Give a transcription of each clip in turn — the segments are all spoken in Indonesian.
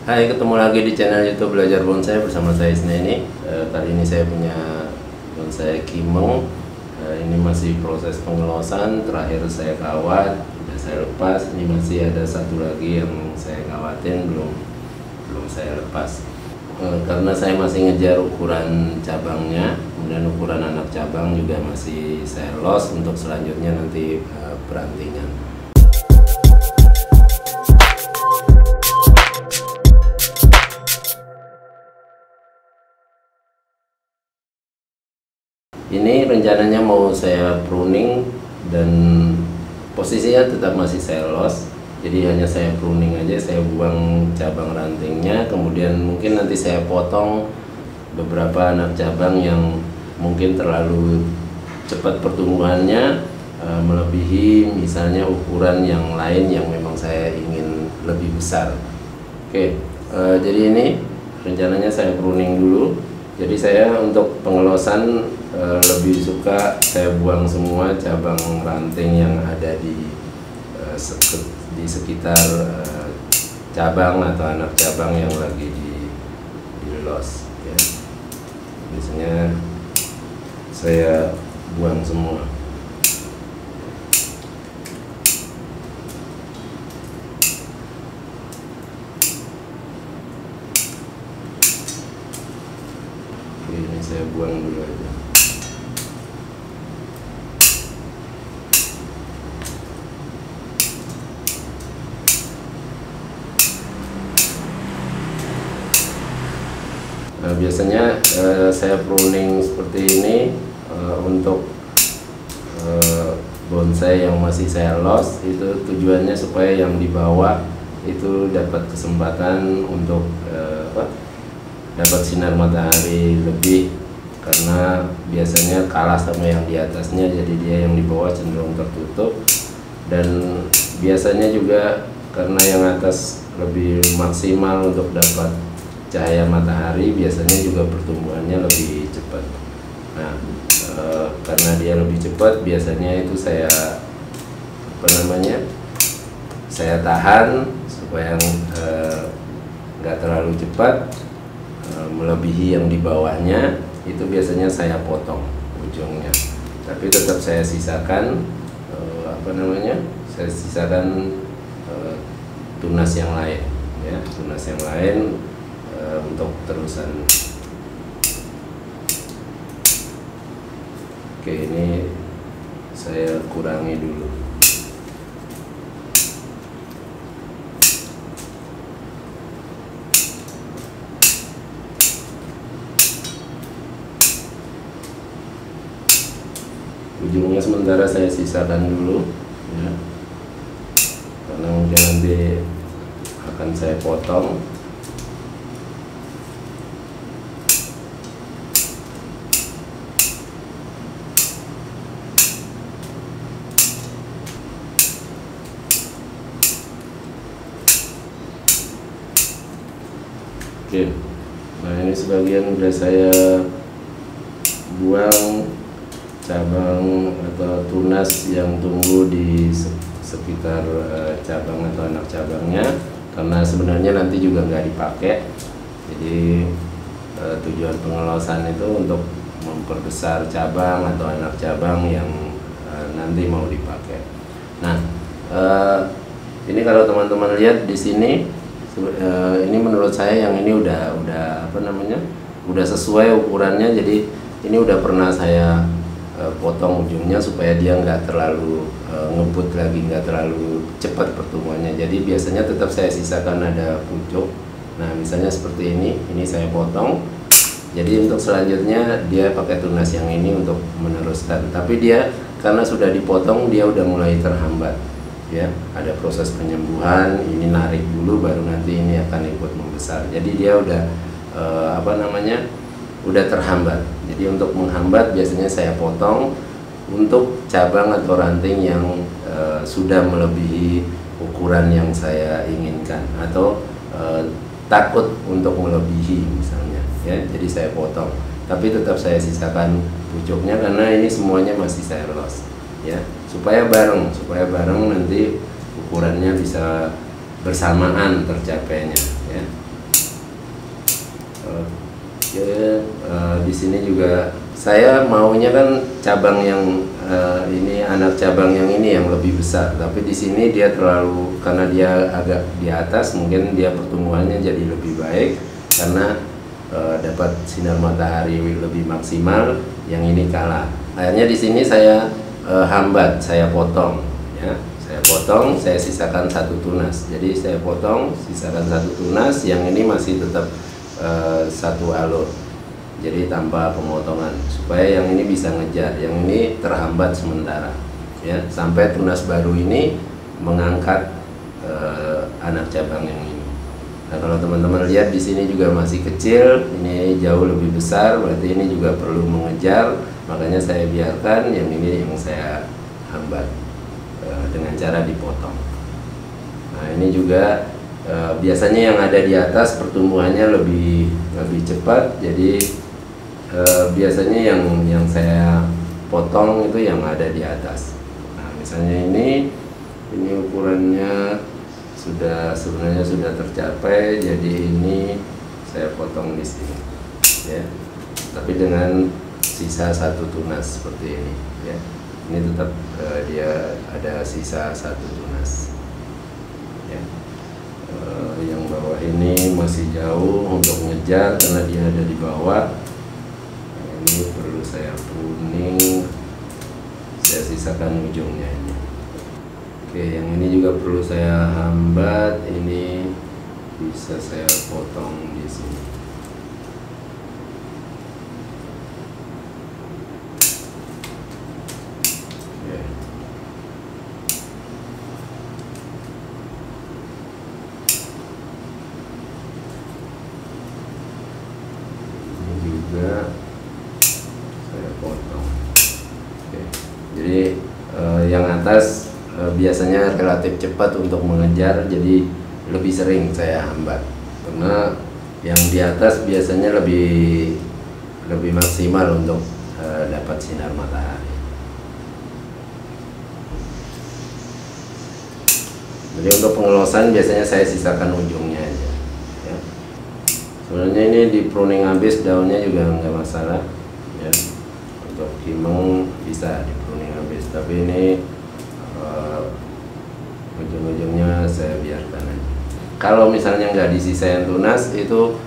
Hai, ketemu lagi di channel YouTube Belajar Bonsai bersama saya Isneni. Kali ini saya punya bonsai kimeng. Ini masih proses pengelosan, terakhir saya kawat, sudah saya lepas. Ini masih ada satu lagi yang saya kawatin, belum saya lepas. Karena saya masih ngejar ukuran cabangnya, kemudian ukuran anak cabang juga masih saya los untuk selanjutnya nanti perantingan. Ini rencananya mau saya pruning dan posisinya tetap masih saya los. Jadi hanya saya pruning aja, saya buang cabang rantingnya, kemudian mungkin nanti saya potong beberapa anak cabang yang mungkin terlalu cepat pertumbuhannya, melebihi misalnya ukuran yang lain yang memang saya ingin lebih besar. Oke, jadi ini rencananya saya pruning dulu. Jadi saya untuk pengelosan lebih suka saya buang semua cabang ranting yang ada di sekitar cabang atau anak cabang yang lagi dilos. Ya. Biasanya saya buang semua. Ini saya buang dulu aja. Nah, biasanya saya pruning seperti ini untuk bonsai yang masih saya los, itu tujuannya supaya yang di bawah itu dapat kesempatan untuk dapat sinar matahari lebih, karena biasanya kalah sama yang di atasnya, jadi dia yang di bawah cenderung tertutup. Dan biasanya juga karena yang atas lebih maksimal untuk dapat cahaya matahari, biasanya juga pertumbuhannya lebih cepat. Nah, karena dia lebih cepat, biasanya itu saya saya tahan supaya nggak terlalu cepat melebihi yang di bawahnya. Itu biasanya saya potong ujungnya, tapi tetap saya sisakan saya sisakan tunas yang lain, ya, tunas yang lain untuk terusan. Oke, ini saya kurangi dulu. Ujungnya sementara saya sisakan dulu, ya, karena mungkin nanti akan saya potong. Oke, nah ini sebagian udah saya buang cabang atau tunas yang tumbuh di sekitar cabang atau anak cabangnya, karena sebenarnya nanti juga nggak dipakai. Jadi tujuan pengelosan itu untuk memperbesar cabang atau anak cabang yang nanti mau dipakai. Nah, ini kalau teman-teman lihat di sini, ini menurut saya yang ini udah sesuai ukurannya. Jadi ini udah pernah saya potong ujungnya supaya dia nggak terlalu ngebut lagi, nggak terlalu cepat pertumbuhannya. Jadi biasanya tetap saya sisakan ada pucuk. Nah, misalnya seperti ini saya potong. Jadi untuk selanjutnya dia pakai tunas yang ini untuk meneruskan. Tapi dia karena sudah dipotong, dia udah mulai terhambat. Ya, ada proses penyembuhan. Ini narik dulu, baru nanti ini akan ikut membesar. Jadi dia udah udah terhambat. Jadi untuk menghambat biasanya saya potong untuk cabang atau ranting yang sudah melebihi ukuran yang saya inginkan, atau takut untuk melebihi misalnya, ya. Jadi saya potong, tapi tetap saya sisakan pucuknya karena ini semuanya masih saya los, ya, supaya bareng nanti ukurannya bisa bersamaan tercapainya, ya. Oke, di sini juga saya maunya kan cabang yang ini, anak cabang yang ini yang lebih besar, tapi di sini dia terlalu, karena dia agak di atas, mungkin dia pertumbuhannya jadi lebih baik karena dapat sinar matahari lebih maksimal. Yang ini kalah. Akhirnya di sini saya hambat, saya potong, ya. Saya potong, saya sisakan satu tunas. Jadi saya potong, sisakan satu tunas. Yang ini masih tetap satu alur. Jadi tanpa pemotongan, supaya yang ini bisa ngejar, yang ini terhambat sementara, ya, sampai tunas baru ini mengangkat anak cabang yang ini. Nah, kalau teman-teman lihat di sini juga masih kecil, ini jauh lebih besar, berarti ini juga perlu mengejar. Makanya saya biarkan yang ini yang saya hambat dengan cara dipotong. Nah, ini juga biasanya yang ada di atas pertumbuhannya lebih cepat, jadi biasanya yang saya potong itu yang ada di atas. Nah, misalnya ini ukurannya sebenarnya sudah tercapai, jadi ini saya potong di sini, ya. Tapi dengan sisa satu tunas seperti ini, ya. Ini tetap dia ada sisa satu tunas, ya. Yang bawah ini masih jauh untuk ngejar karena dia ada di bawah. Ini perlu saya pruning, saya sisakan ujungnya ini. Oke, yang ini juga perlu saya hambat, ini bisa saya potong di sini. Oke. Ini juga saya potong. Oke. Jadi yang atas biasanya relatif cepat untuk mengejar, jadi lebih sering saya hambat, karena yang di atas biasanya lebih maksimal untuk dapat sinar matahari. Jadi untuk pengelosan biasanya saya sisakan ujungnya aja, ya. Sebenarnya ini di pruning habis daunnya juga nggak masalah, ya. Untuk kimeng bisa di pruning habis, tapi ini ujung-ujungnya saya biarkan aja. Kalau misalnya nggak disisain tunas, itu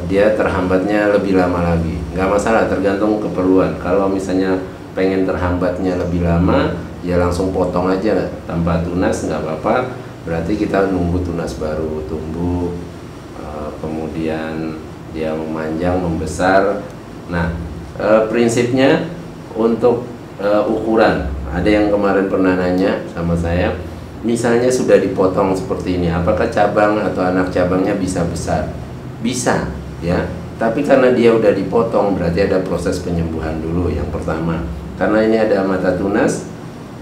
dia terhambatnya lebih lama lagi, nggak masalah, tergantung keperluan. Kalau misalnya pengen terhambatnya lebih lama, ya langsung potong aja tanpa tunas, nggak apa-apa. Berarti kita nunggu tunas baru tumbuh, kemudian dia memanjang, membesar. Nah, prinsipnya untuk ukuran, ada yang kemarin pernah nanya sama saya, misalnya sudah dipotong seperti ini, apakah cabang atau anak cabangnya bisa besar? Bisa, ya. Tapi karena dia udah dipotong, berarti ada proses penyembuhan dulu yang pertama. Karena ini ada mata tunas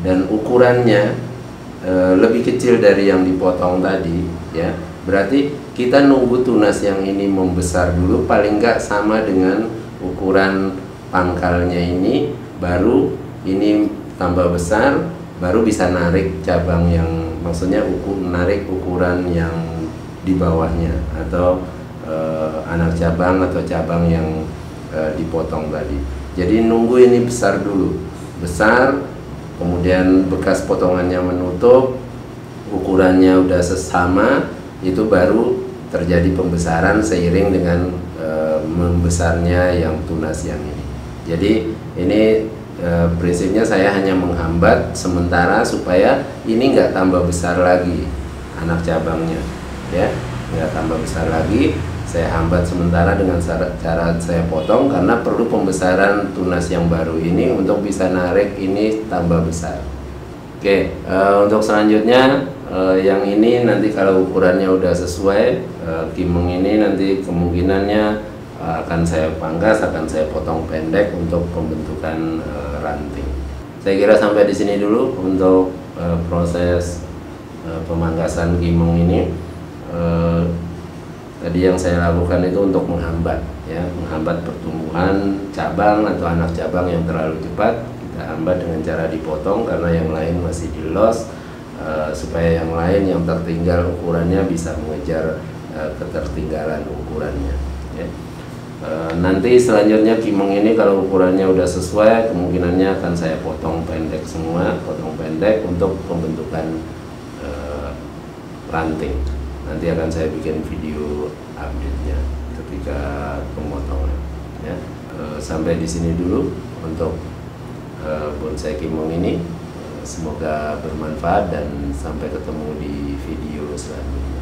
dan ukurannya lebih kecil dari yang dipotong tadi, ya. Berarti kita nunggu tunas yang ini membesar dulu, paling nggak sama dengan ukuran pangkalnya ini, baru ini tambah besar, baru bisa narik cabang yang, maksudnya narik ukuran yang di bawahnya, atau anak cabang atau cabang yang dipotong tadi. Jadi nunggu ini besar dulu, besar, kemudian bekas potongannya menutup, ukurannya udah sesama, itu baru terjadi pembesaran seiring dengan membesarnya yang tunas yang ini. Jadi ini prinsipnya saya hanya menghambat sementara supaya ini nggak tambah besar lagi anak cabangnya, ya, nggak tambah besar lagi. Saya hambat sementara dengan cara saya potong, karena perlu pembesaran tunas yang baru ini untuk bisa narik ini tambah besar. Oke, untuk selanjutnya yang ini nanti kalau ukurannya udah sesuai, kimeng ini nanti kemungkinannya akan saya pangkas, akan saya potong pendek untuk pembentukan ranting. Saya kira sampai di sini dulu untuk proses pemangkasan kimeng ini. Tadi yang saya lakukan itu untuk menghambat, ya, menghambat pertumbuhan cabang atau anak cabang yang terlalu cepat. Kita hambat dengan cara dipotong, karena yang lain masih di los, supaya yang lain yang tertinggal ukurannya bisa mengejar ketertinggalan ukurannya. ya. Nanti selanjutnya kimeng ini kalau ukurannya udah sesuai, kemungkinannya akan saya potong pendek semua, potong pendek untuk pembentukan ranting. Nanti akan saya bikin video update-nya ketika pemotongan. Ya. Sampai di sini dulu untuk bonsai kimeng ini. Semoga bermanfaat dan sampai ketemu di video selanjutnya.